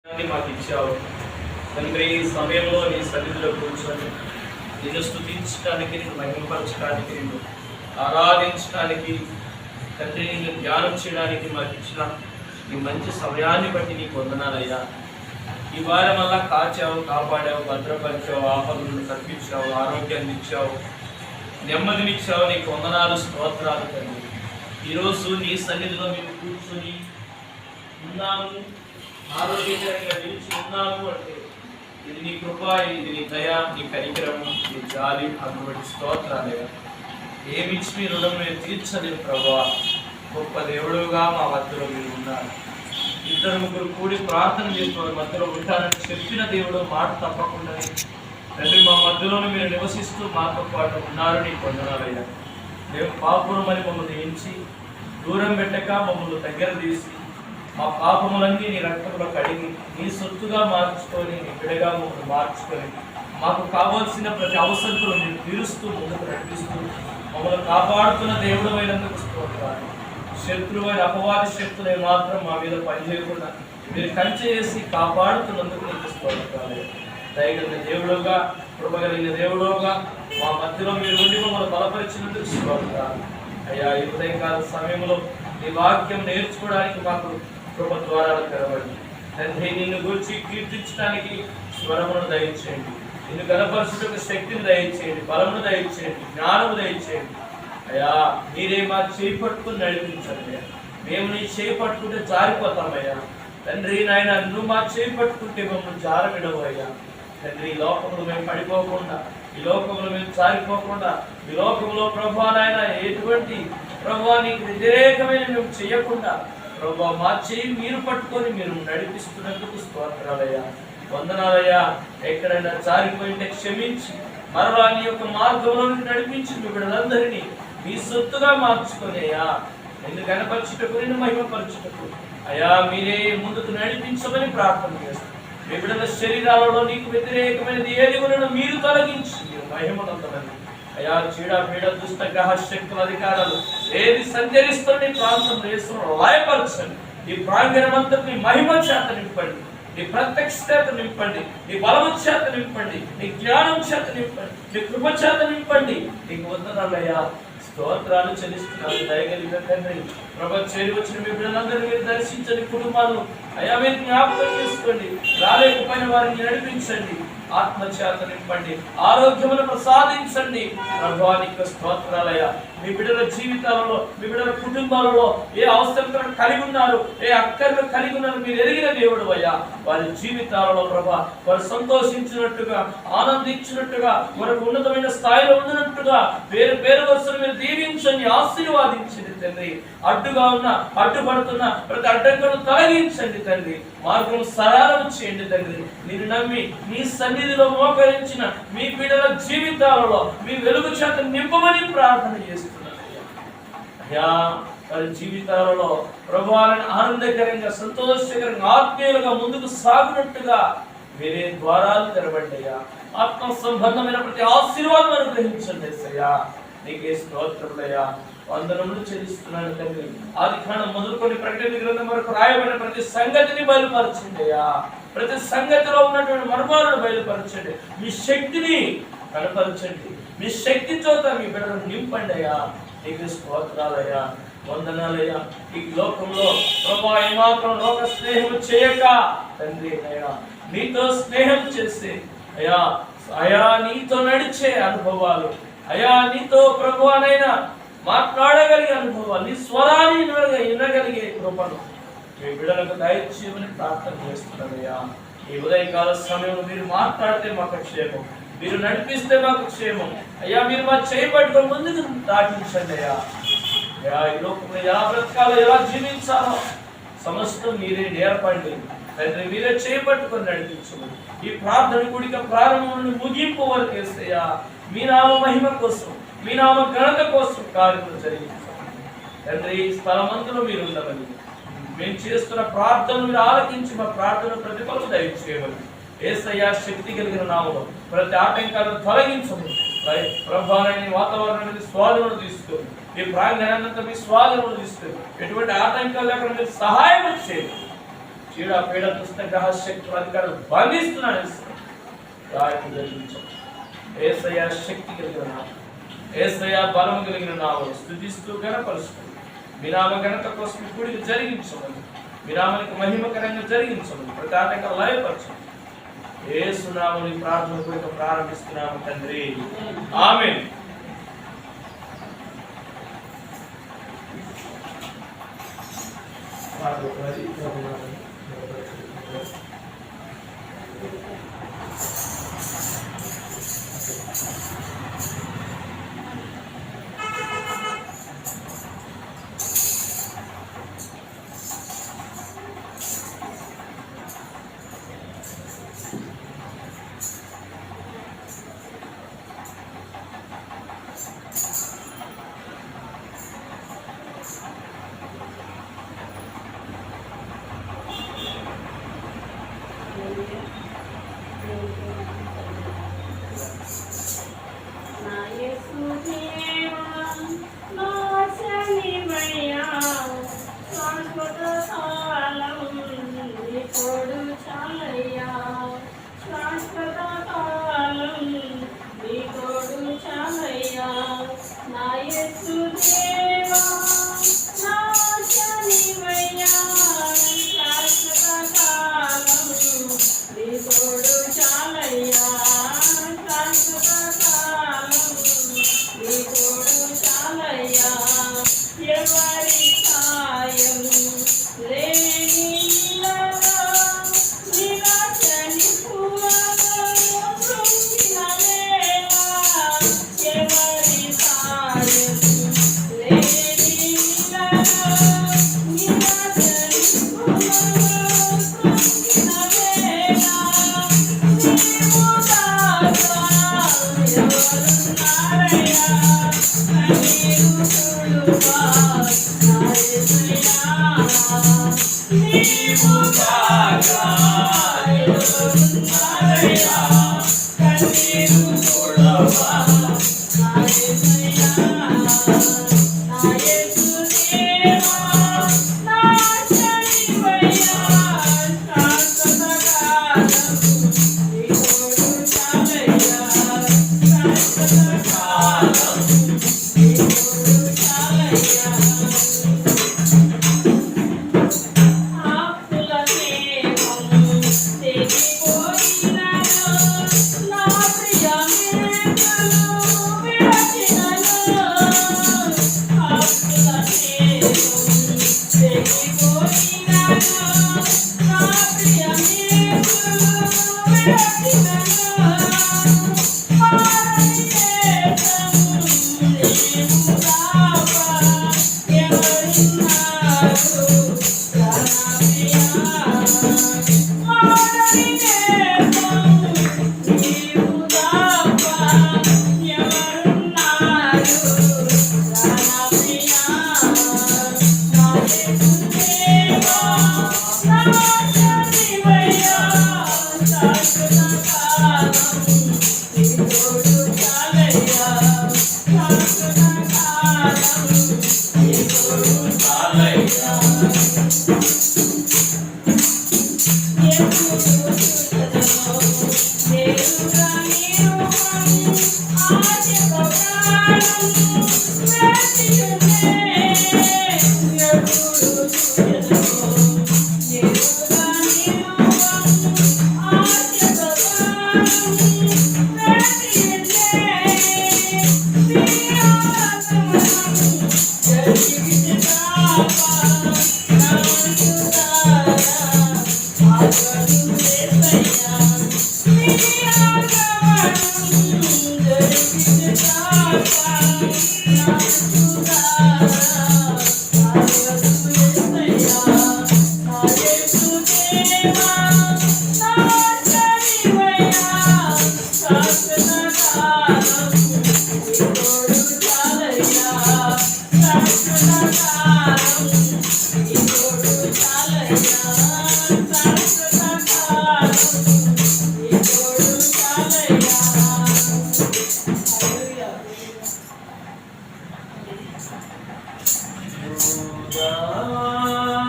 మాకు ఇచ్చావు తండ్రి. ఈ సమయంలో నీ సన్నిధిలో కూర్చొని నిన్ను స్తుతించడానికి, నిన్ను మహిమపరచడానికి, నిన్ను ఆరాధించడానికి తండ్రి, నిన్ను ధ్యానం చేయడానికి మాకు ఇచ్చిన ఈ మంచి సమయాన్ని బట్టి నీకు వందనాలయ్యా. ఈ వారం వల్ల కాచావు, కాపాడావు, భద్రపరిచావు, ఆపదలను తప్పించావు, ఆరోగ్యాన్ని ఇచ్చావు, నెమ్మదినిచ్చావు. నీకు వందనాలు, స్తోత్రాలు తండ్రి. ఈరోజు నీ సన్నిధిలో మేము కూర్చొని ఉన్నాము, ఆరోగ్యకరంగా నిలిచి ఉన్నాము అంటే ఇది నీ కృప, ఇది నీ దయ, నీ కనికరము, నీ జాలి. అటువంటి స్తోత్రాలయ్యా. ఏమిచ్చి మీ రుణం మేము తీర్చలేము ప్రభువా. గొప్ప దేవుడుగా మా మధ్యలో మీరు ఉన్నారు. ఇద్దరు ముగ్గురు కూడి ప్రార్థన చేస్తున్న మధ్యలో ఉంటారని చెప్పిన దేవుడు మాట తప్పకుండా తండ్రి మా మధ్యలోనే మీరు నివసిస్తూ మాతో పాటు ఉన్నారు. నీకు వందనాలయ్యా. మేము పాపురమని మమ్మల్ని ఎంచి దూరం పెట్టక మమ్మల్ని దగ్గర తీసి మా పాపములన్నీ నీ రక్తంలో కడిగి నీ సొత్తుగా మార్చుకొని, నీ బిడగా మమ్మల్ని మార్చుకొని మాకు కావాల్సిన ప్రతి అవసరతను నేను తీరుస్తూ ముందుకు నడిపిస్తూ మమ్మల్ని కాపాడుతున్న దేవుడు అయినందుకు స్తోత్రాలు. శత్రువైన అపవాది శక్తులు మాత్రం మా మీద పనిచేయకుండా మీరు కంచె చేసి కాపాడుతున్నందుకు నీకు స్తోత్రాలు. దయగలిగిన దేవుడుగా, కృపగలిగిన దేవుడుగా మా మధ్యలో మీరు ఉండి మమ్మల్ని బలపరిచినందుకు స్తోత్రాలు. అయ్యా, ఈ ఉదయకాల సమయంలో నీ వాక్యం నేర్చుకోవడానికి మాకు కృప ద్వారాలు తెరవండి తండ్రి. నిన్ను గురించి కీర్తించడానికి స్వరమును దయచేయండి, నిన్ను గణపరచుటకు శక్తిని దయచేయండి, బలమును దయచేయండి, జ్ఞానము దయచేయండి. అయ్యా, మీరే మా చేయి పట్టుకుని నడిపించండి. మేము నీ చేయి పట్టుకుంటే జారిపోతామయ్యా తండ్రి. నాయన, నువ్వు మా చేయి పట్టుకుంటే మమ్మల్ని జారవిడవు అయ్యా తండ్రి. ఈ లోకంలో మేము పడిపోకుండా, ఈ లోకంలో మేము జారిపోకుండా, ఈ లోకంలో ప్రభా నాయన ఎటువంటి ప్రభా నీకు వ్యతిరేకమైన మేము చేయకుండా ప్రభా మా చేయి మీరు పట్టుకొని మీరు నడిపిస్తున్నందుకు స్తోత్రాలయ్యా, వందనాలయ్యా. ఎక్కడైనా జారిపోయింటే క్షమించి మరలా నీ యొక్క మార్గంలోకి నడిపించి మీ బిడ్డలందరినీ మీ సొత్తుగా మార్చుకొని అయ్యా నిన్ను కనపరచుటకు, నిన్ను మహిమపరచుటకు అయ్యా మీరే ముందుకు నడిపించమని ప్రార్థన చేస్తాం. మీ బిడ్డల శరీరాలలో నీకు వ్యతిరేకమైనది ఏది ఉన్నదో మీరు తొలగించి మీరు మహిమనందమని అయ్యా. చీడ పీడ దుష్ట గ్రహ శక్తుల అధికారాలు ఏది సంచరిస్తున్న ఈ ప్రాంతం దేశంలో లయపరచండి. ఈ ప్రాంగణమంతా నీ మహిమ చేత నింపండి, నీ ప్రత్యక్షత నింపండి, నీ బలము చేత నింపండి, నీ జ్ఞానం చేత నింపండి, నీ కృప చేత నింపండి. నీకు వందనాలయ్యా, స్తోత్రాలు చెల్లిస్తున్నాను. దయగలిగిన తండ్రి ప్రభు, చేరి వచ్చిన మీ బిడ్డలందరినీ మీరు దర్శించండి. కుటుంబాలను అయ్యా మీరు జ్ఞాపకం చేసుకోండి. రాలేకపోయిన వారిని నడిపించండి, ఆత్మచేత నింపండి, ఆరోగ్యమును ప్రసాదించండి. ప్రభువానికి స్తోత్రాలయ్యా. మీ బిడ్డల జీవితాలలో, మీ బిడ్డల కుటుంబాలలో ఏ అవసరతను కలిగి ఉన్నారు, ఏ అక్కర్లు కలిగి ఉన్నారు మీరు ఎరిగిన దేవుడు అయ్యా. వారి జీవితాలలో ప్రభా వారు సంతోషించినట్టుగా, ఆనందించినట్టుగా, వారికి ఉన్నతమైన స్థాయిలో ఉన్నట్టుగా పేరు పేరు వరుసను మీరు దీవించండి, ఆశీర్వాదించండి తండ్రి. అడ్డుగా ఉన్న, అడ్డుపడుతున్న ప్రతి అడ్డంకులను తొలగించండి తండ్రి. మార్గం సరళం చేయండి తండ్రి. మీరు నమ్మి మీ సన్నిధిలో మోకరించిన మీ బిడ్డల జీవితాలలో మీ వెలుగు చేత నింపమని ప్రార్థన చేస్తున్నాను అయ్యా. వారి జీవితాలలో ప్రభువాలను ఆనందకరంగా, సంతోషకరంగా, ఆత్మీయులుగా ముందుకు సాగునట్టుగా వేరే ద్వారాలు తెరవండి అయ్యా. ఆత్మ సంబంధమైన ప్రతి ఆశీర్వాదం అనుగ్రహించండి అయ్యా. నీకే స్తోత్రములయ్యా, వందనములు చెల్లిస్తున్నాను తండ్రి. ఆదికాండం మొదలుకొని ప్రకటన గ్రంథం వరకు రాయబడిన ప్రతి సంగతిని బయలుపరచండి అయ్యా. ప్రతి సంగతిలో ఉన్నటువంటి మర్మాలను బయలుపరచండి. మీ శక్తిని కనపరచండి. మీ శక్తి చోత మీ బిడ్డలను నింపండి అయ్యా. నీకు స్తోత్రాలయ్యా, వందనాలయ్యా. ఈ లోకంలో ప్రభా ఏమాత్రం లోక స్నేహం చేయక తండ్రి అయ్యా నీతో స్నేహం చేస్తే అయ్యా, అయా నీతో నడిచే అనుభవాలు అయా, నీతో ప్రభు అనైనా మాట్లాడగలిగే అనుభవాలు, నీ స్వరాన్ని వినగలిగే కృపను మీ బిడ్డలకు దయచేయమని ప్రార్థన చేస్తున్నానయ్యా. ఈ ఉదయకాల సమయంలో మీరు మాట్లాడితే మాకు క్షేమం, మీరు నడిపిస్తే మాకు క్షేమం అయ్యా. మీరు మా చేయబట్టుకొని ముందుకు దాటించండి అయ్యా. ఈ లోకంలో ఎలా బ్రతకాలో, ఎలా జీవించాలో సమస్తం మీరే నేర్పండి తండ్రి. మీరే చేయబట్టుకొని నడిపించమని ఈ ప్రార్థన కూడిక ప్రారంభం ముగింపు వరకు వేస్తాయా. మీ నామ మహిమ కోసం, మీ నామ ఘనత కోసం కార్యక్రమం జరిగించాలి తండ్రి. ఈ స్థలమందులో మీరు ఉండమని, మేము చేస్తున్న ప్రార్థనలు మీరు ఆలకించి మా ప్రార్థన ప్రతిఫలం దయచేయమని యేసయ్య శక్తి కలిగిన నామములో ప్రతి ఆటంకాలను తొలగించమని ప్రభావాన్ని వాతావరణానికి స్వాధీనం తీసుకొని ఈ ప్రాంగణాన్నంతా మీ స్వాధీనం తీసుకొని ఎటువంటి ఆటంకాలు లేకుండా మీరు సహాయం చేయండి. చీడ పీడ దుష్ట గ్రహ శక్తులు అధికారులు బంధిస్తున్నాను. వాటిని జరిగించు. యేసయ్య శక్తి కలిగిన నామం, యేసయ్య బలం కలిగిన నామం స్తుతిస్తూ గణపరుస్తూ మీ నామ ఘనత కోసం కూడికి జరిగించమని, మీ నామానికి మహిమకరంగా జరిగించమని, ప్రతి ఆటంకం లయపరచమని యేసు నామములో ప్రార్థన కూడిక ప్రారంభిస్తున్నాము తండ్రి. ఆమేన్.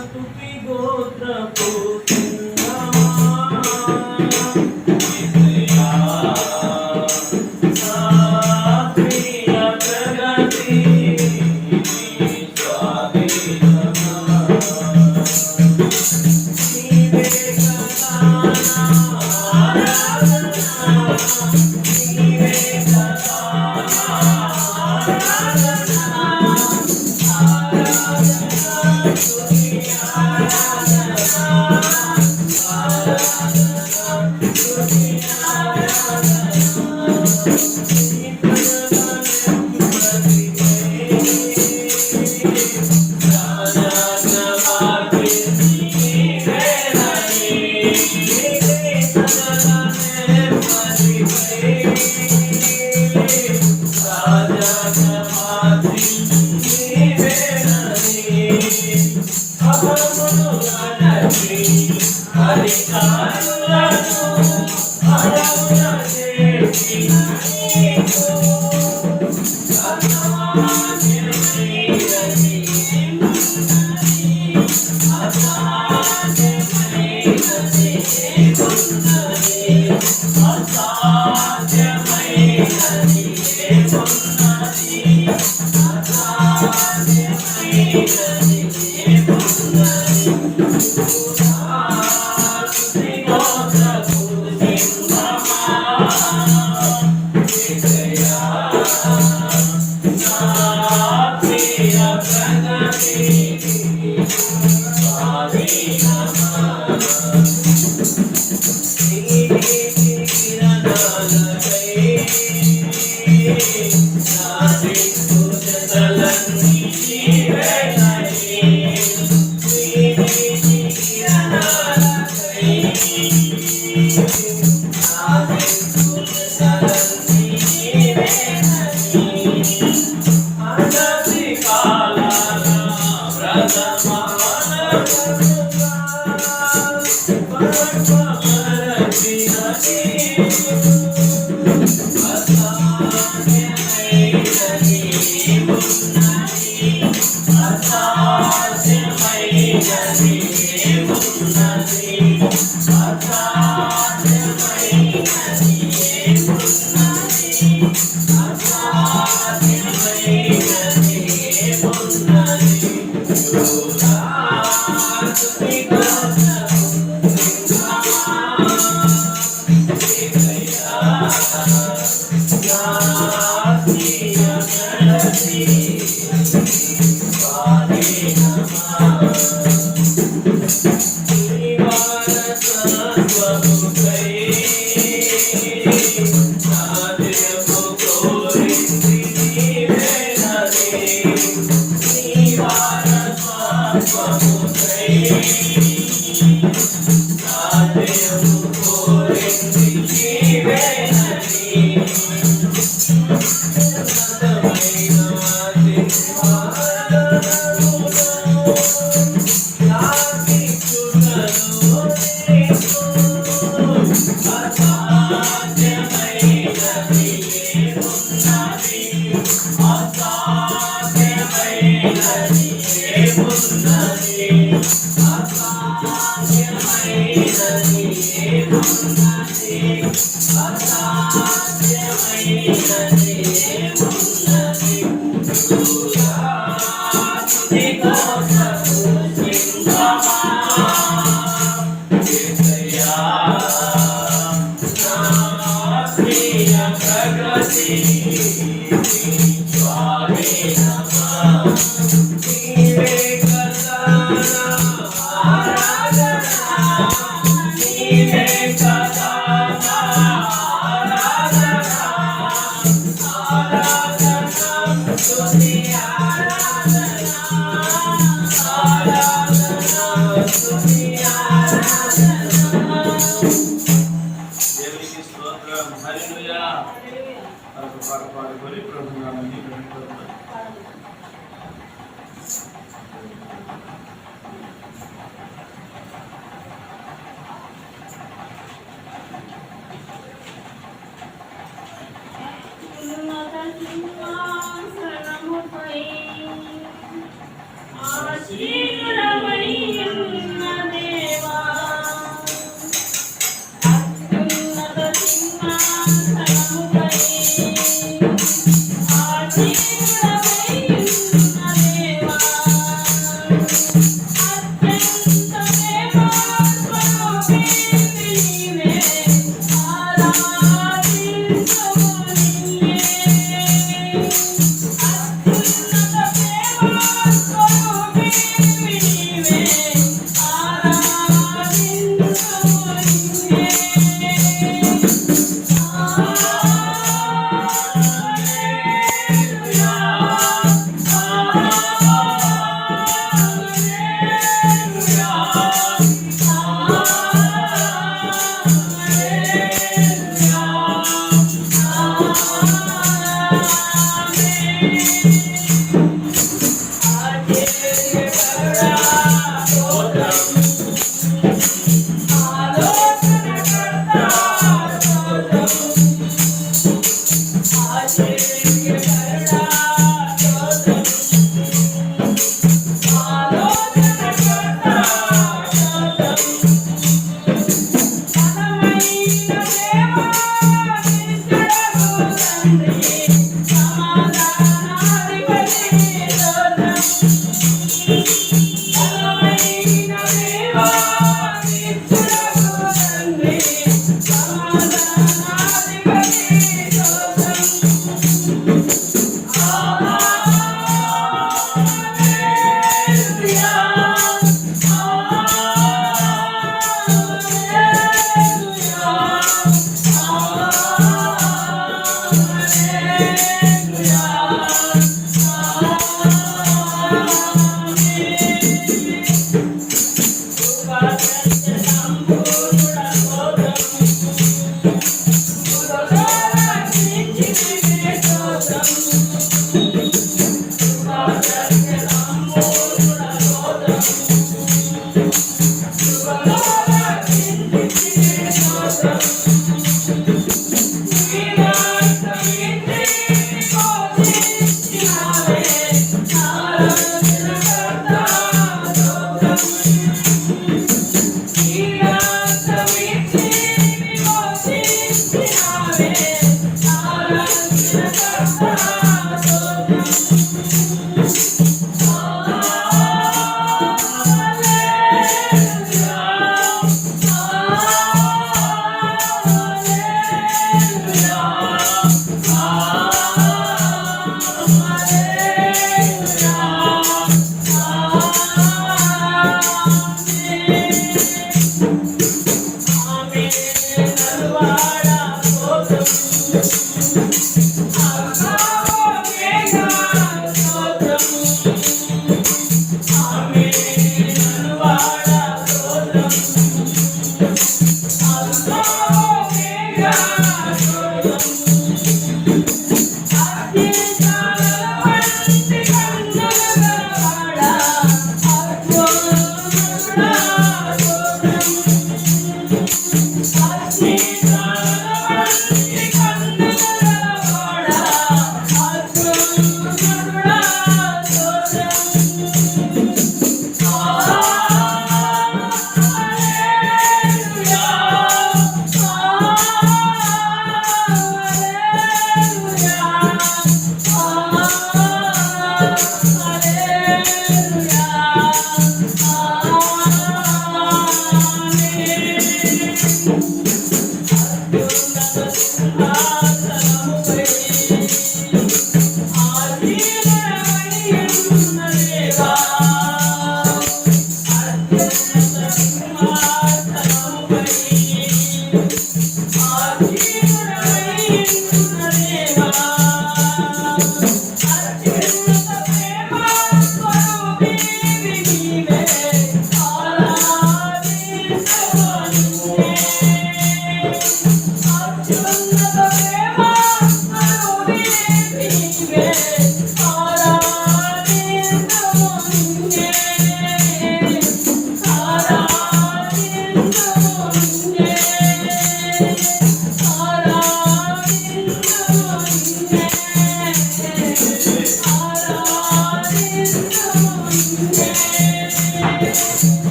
స్తుతి గోత్రపు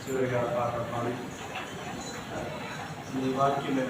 చివరిగా పాట పాడి నీ వాక్యం మీద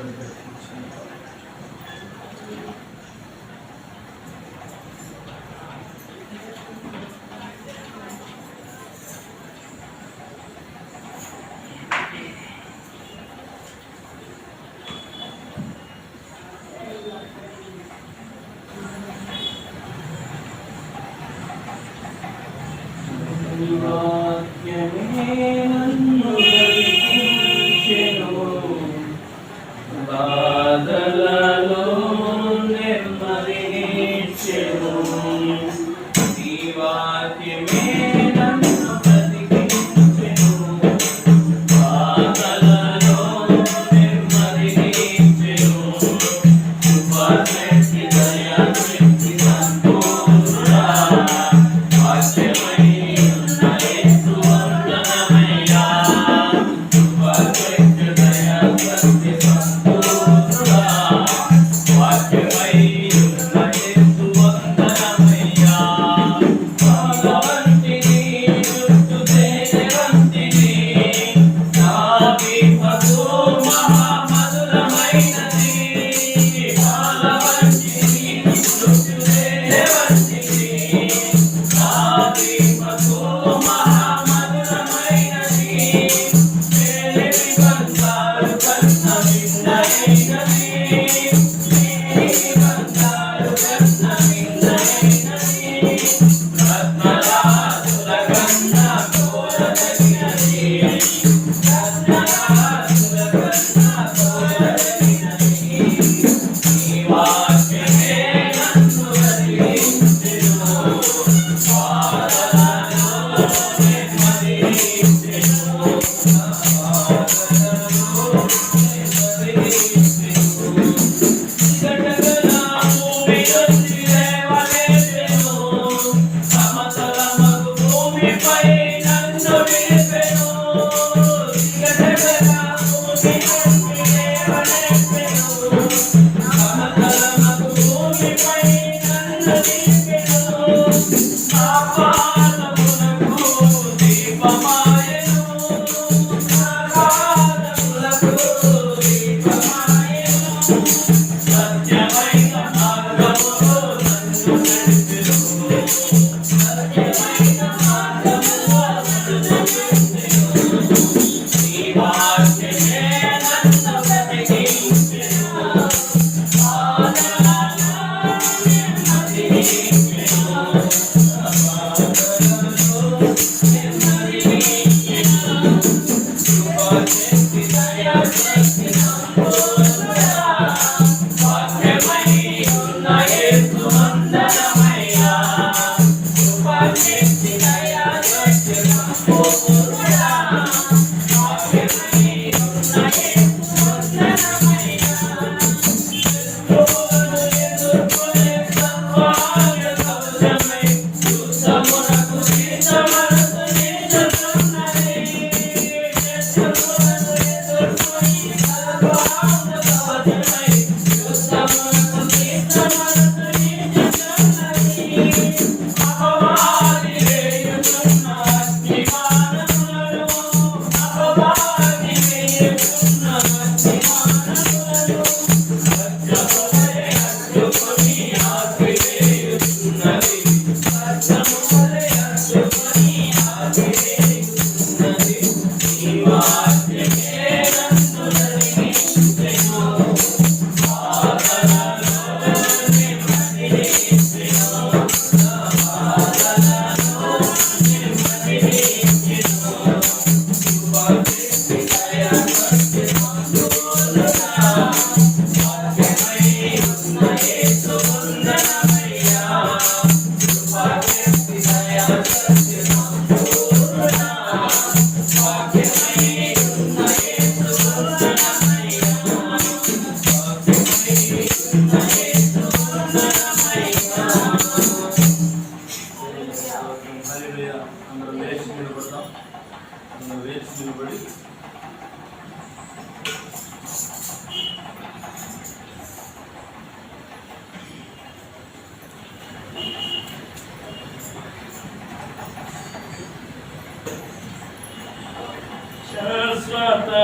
వేచి నిలబడి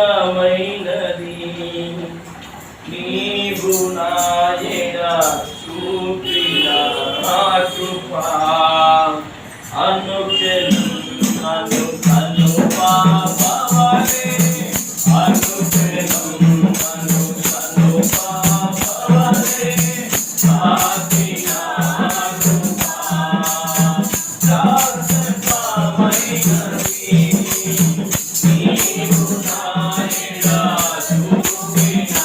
శాశ్వతమైనది నీవు నాయన చూపిన కృపా అనుక్షణం నన్ను కనుపాపవలే అనుక్షణం నన్ను కనుపాపవలే సాగిన కృపా శాశ్వతమైనది నీవు నాయన చూపిన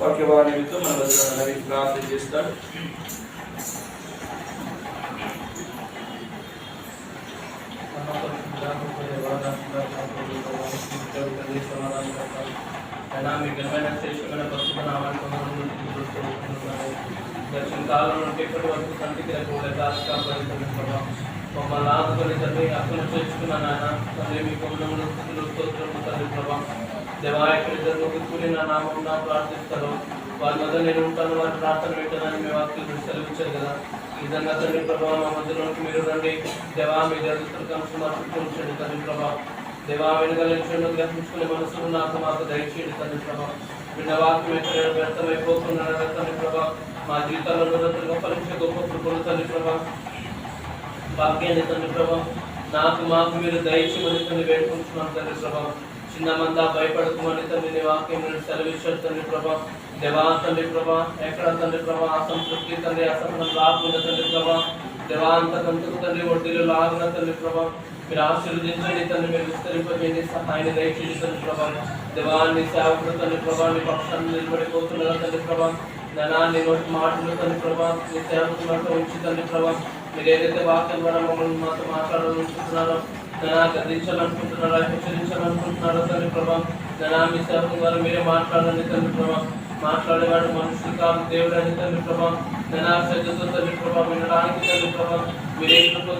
వాక్యవాణి నిమిత్తం మన వదిన ప్రార్థన చేస్తాడు. దర్శన కాలం నుండి ఇప్పటి వరకు కంటికి మమ్మల్ని ఆదుకొని తండ్రి అక్కడ చేర్చుకున్న నాయన తండ్రి మీ కొమ్మలు తండ్రి ప్రభావం దేవాయకుడిద్దరు కూలి నా నామం ప్రార్థిస్తారు. వారి మధ్య నేను ఉంటాను, వారి ప్రార్థన వింటానని మీ వాక్యం సెలవించారు కదా. ఈ విధంగా తండ్రి ప్రభావం మా మధ్యలోకి మీరు రండి. దేవా మీ దళితులకు సమర్పించండి తండ్రి ప్రభావం. దేవా వెనుగలించండి, గ్రహించుకునే మనసులు నాకు మాకు దయచేయండి తండ్రి ప్రభావం. విన్న వాక్యం ఎక్కడ వ్యర్థమైపోతున్నారా తండ్రి ప్రభావం. మా జీవితాల్లో నిరంతరంగా ఫలించే గొప్ప కృపలు తండ్రి ప్రభా, భాగ్యాన్ని తండ్రి ప్రభా మాకు మీరు దయచేయమని తండ్రి వేడుకుంటున్నాం తండ్రి ప్రభా. చిన్నమంతా భయపడకమని తండ్రి నీ వాక్యం సెలవిచ్చారు తండ్రి ప్రభా. దేవా తండ్రి ప్రభా, ఎక్కడ తండ్రి ప్రభా అసంతృప్తి తండ్రి అసహనం రాకుండా తండ్రి ప్రభా, దేవా అంతకంతకు తండ్రి ఒడ్డీలు లాగున తండ్రి ప్రభా మీరు ఆశీర్వదించండి తండ్రి, మీరు విస్తరింపజేయండి, సహాయాన్ని దయచేయండి తండ్రి ప్రభా. దేవాన్ని సేవకుడు తండ్రి ప్రభా నీ పక్షాన్ని నిలబడిపోతున్నదా తండ్రి ప్రభా, ధనాన్ని నోటి మాటలు తండ్రి ప్రభా నీ సేవకులతో ఉంచి తండ్రి ప్రభా, మీరు ఏదైతే వాక్యం ద్వారా మమ్మల్ని మాతో మాట్లాడాలనుకుంటున్నారో, ధనా గర్దించాలనుకుంటున్నారా, హెచ్చరించాలనుకుంటున్నారో తండ్రి ప్రభా, ధనా మీ సేవకుల ద్వారా మీరే మాట్లాడండి తండ్రి ప్రభా. మాట్లాడేవాడు మనుషులు కాదు దేవుడు అని తండ్రి ప్రభా, ధనా శ్రద్ధతో తండ్రి ప్రభా వినడానికి తండ్రి ప్రభా మీరే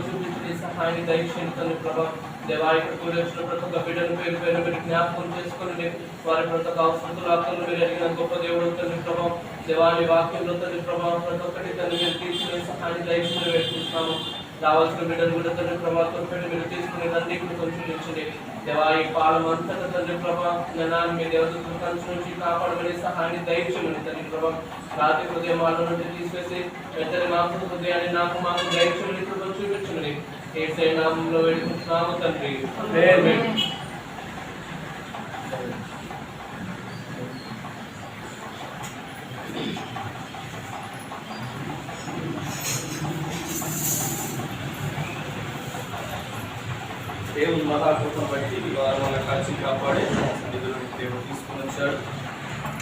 చూపించి సహాయాన్ని దయచేయండి తండ్రి ప్రభా. దేవా ఇక్కడ కూడి వచ్చిన ప్రతి ఒక్క బిడ్డను పేరు పేరు మీరు జ్ఞాపకం చేసుకుని వారి ప్రతి ఒక్క అవసరతలు ఆత్మలు మీరు అడిగిన గొప్ప దేవుడు తండ్రి ప్రభా. దేవాని వాక్యంలో తండ్రి ప్రభా ప్రతి ఒక్కటి తండ్రి మీరు తీసుకునే సహాయాన్ని దయచేసి వేసుకుంటున్నాము. రావాల్సిన బిడ్డలు కూడా తండ్రి ప్రభావం మీరు తీసుకునే తండ్రి ఇప్పుడు కొంచెం నిలిచింది. దేవా ఈ పాలం అంతటా తండ్రి ప్రభా జ్ఞానాన్ని మీ దేవతల కంచు నుంచి కాపాడమని సహాయాన్ని దయచేయమని తండ్రి ప్రభా. రాత్రి హృదయం వాళ్ళ నుండి తీసివేసి వెంటనే మాకు హృదయాన్ని మాకు దయచేయమని ఇప్పుడు చూపించమని యేసయ్య నామములో వేడుకుంటున్నాము తండ్రి. ఆమేన్. దేవుని మహాకృపను బట్టి ఈ వారం మన కాచి కాపాడే సన్నిధిలో దేవుడు తీసుకుని వచ్చాడు.